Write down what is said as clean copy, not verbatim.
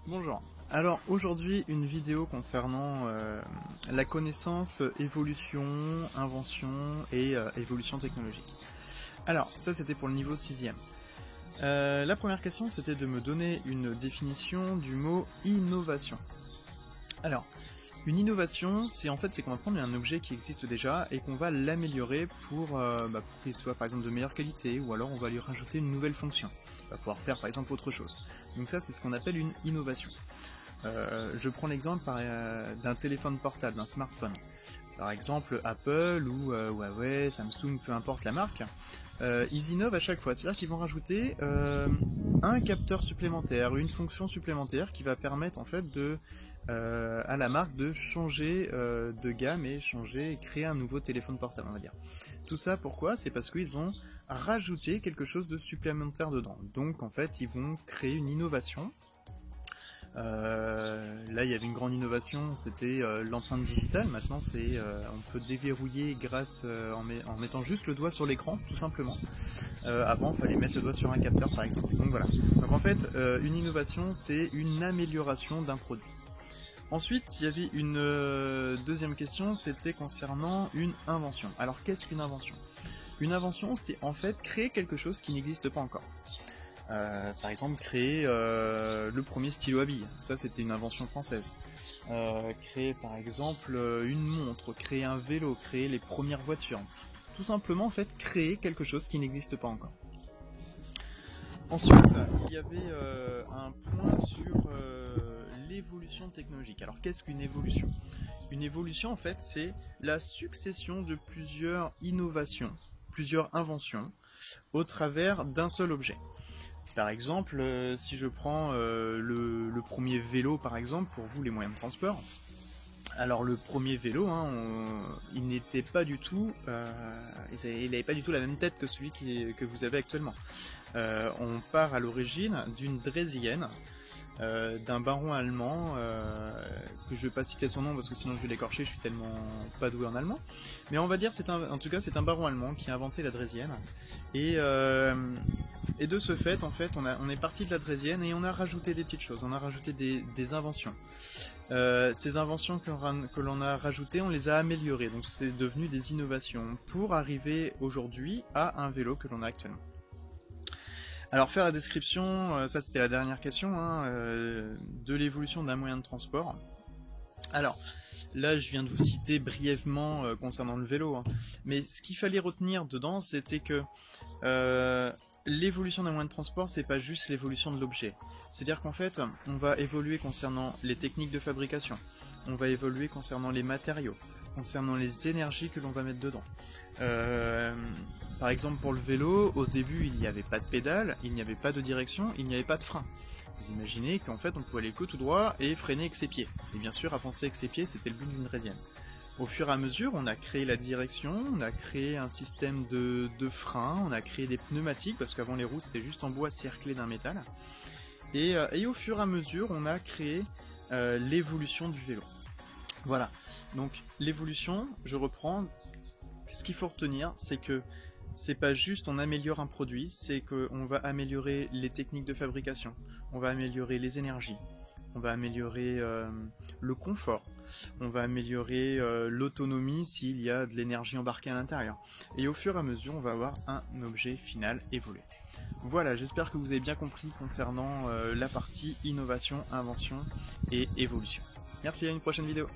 Bonjour. Alors aujourd'hui une vidéo concernant la connaissance, évolution, invention et évolution technologique. Alors ça c'était pour le niveau 6e. La première question c'était de me donner une définition du mot innovation. Alors une innovation c'est qu'on va prendre un objet qui existe déjà et qu'on va l'améliorer pour qu'il soit par exemple de meilleure qualité, ou alors on va lui rajouter une nouvelle fonction. On va pouvoir faire par exemple autre chose. Donc ça c'est ce qu'on appelle une innovation. Je prends l'exemple d'un téléphone portable, d'un smartphone. Par exemple Apple ou Huawei, Samsung, peu importe la marque. Ils innovent à chaque fois, c'est-à-dire qu'ils vont rajouter un capteur supplémentaire, une fonction supplémentaire qui va permettre en fait à la marque de changer de gamme et créer un nouveau téléphone portable, on va dire. Tout ça pourquoi? C'est parce qu'ils ont rajouté quelque chose de supplémentaire dedans. Donc en fait ils vont créer une innovation. Là il y avait une grande innovation, c'était l'empreinte digitale. Maintenant on peut déverrouiller en mettant juste le doigt sur l'écran, tout simplement. Avant il fallait mettre le doigt sur un capteur par exemple. Donc voilà. Donc en fait une innovation c'est une amélioration d'un produit. Ensuite il y avait une deuxième question, c'était concernant une invention. Alors qu'est-ce qu'une invention? Une invention c'est en fait créer quelque chose qui n'existe pas encore. Par exemple créer le premier stylo à billes, ça c'était une invention française. Créer par exemple une montre, créer un vélo, créer les premières voitures. Tout simplement en fait créer quelque chose qui n'existe pas encore. Ensuite il y avait un point sur l'évolution technologique. Alors qu'est-ce qu'une évolution? Une évolution en fait c'est la succession de plusieurs innovations, plusieurs inventions au travers d'un seul objet. Par exemple, si je prends le premier vélo par exemple, pour vous les moyens de transport. Alors le premier vélo, il n'était pas du tout, il n'avait pas du tout la même tête que celui que vous avez actuellement. On part à l'origine d'une draisienne, d'un baron allemand, que je vais pas citer son nom parce que sinon je vais l'écorcher, je suis tellement pas doué en allemand. Mais on va dire en tout cas c'est un baron allemand qui a inventé la draisienne. Et de ce fait, en fait, on est parti de la draisienne et on a rajouté des petites choses, on a rajouté des inventions. Ces inventions que l'on a rajoutées, on les a améliorées, donc c'est devenu des innovations pour arriver aujourd'hui à un vélo que l'on a actuellement. Alors faire la description, ça c'était la dernière question, de l'évolution d'un moyen de transport. Alors là je viens de vous citer brièvement concernant le vélo, mais ce qu'il fallait retenir dedans c'était que l'évolution d'un moyen de transport c'est pas juste l'évolution de l'objet. C'est-à-dire qu'en fait on va évoluer concernant les techniques de fabrication, on va évoluer concernant les matériaux, concernant les énergies que l'on va mettre dedans. Par exemple pour le vélo, au début il n'y avait pas de pédale, il n'y avait pas de direction, il n'y avait pas de frein. Vous imaginez qu'en fait on pouvait aller que tout droit et freiner avec ses pieds. Et bien sûr avancer avec ses pieds c'était le but d'une draisienne. Au fur et à mesure on a créé la direction, on a créé un système de frein, on a créé des pneumatiques parce qu'avant les roues c'était juste en bois cerclé d'un métal. Et au fur et à mesure on a créé l'évolution du vélo. Voilà, donc l'évolution, je reprends, ce qu'il faut retenir c'est que c'est pas juste on améliore un produit, c'est qu'on va améliorer les techniques de fabrication, on va améliorer les énergies, on va améliorer le confort, on va améliorer l'autonomie s'il y a de l'énergie embarquée à l'intérieur. Et au fur et à mesure, on va avoir un objet final évolué. Voilà, j'espère que vous avez bien compris concernant la partie innovation, invention et évolution. Merci, à une prochaine vidéo.